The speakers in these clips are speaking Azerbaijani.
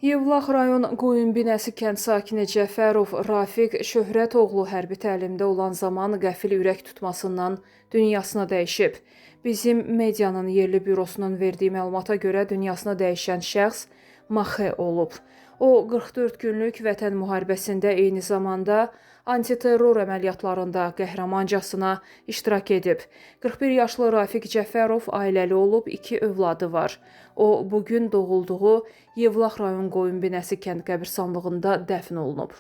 Yevlax rayon Qoyunbinəsi kənd sakini Cəfərov Rafiq Şöhrət oğlu hərbi təlimdə olan zaman qəfil ürək tutmasından dünyasını dəyişib. Bizim medianın yerli bürosunun verdiyi məlumata görə dünyasını dəyişən şəxs Maxe olub. O 44 günlük vətən müharibəsində eyni zamanda antiterror əməliyyatlarında qəhrəmancasına iştirak edib. 41 yaşlı Rafiq Cəfərov ailəli olub, 2 övladı var. O, bugün doğulduğu Yevlax rayon Qoyunbinəsi kənd qəbirstanlığında dəfn olunub.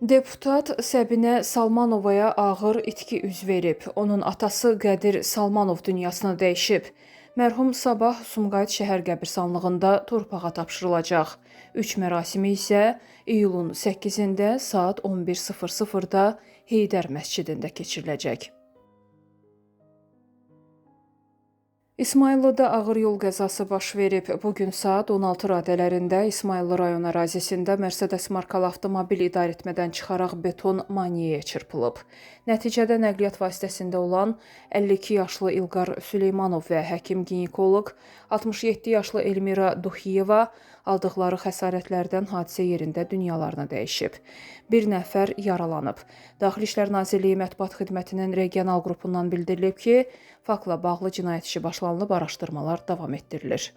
Deputat Səbinə Salmanovaya ağır itki üz verib. Onun atası Qədir Salmanov dünyasını dəyişib. Mərhum sabah Sumqayıt şəhər qəbirstanlığında torpağa tapşırılacaq. 3 mərasimi isə iyulun 8-də saat 11:00-da Heydər məscidində keçiriləcək. İsmayıllıda ağır yol qəzası baş verib. Bugün saat 16 radələrində İsmayıllı rayon ərazisində Mercedes markalı avtomobil idarəetmədən çıxaraq beton maniyyə çırpılıb. Nəticədə nəqliyyat vasitəsində olan 52 yaşlı İlqar Süleymanov və həkim-ginekoloq 67 yaşlı Elmira Duxiyeva aldıqları xəsarətlərdən hadisə yerində dünyalarını dəyişib. Bir nəfər yaralanıb. Daxili İşlər Nazirliyi Mətbuat Xidmətinin regional qrupundan bildirilib ki, faktla bağlı cinayət işi başlanılıb, araşdırmalar davam etdirilir.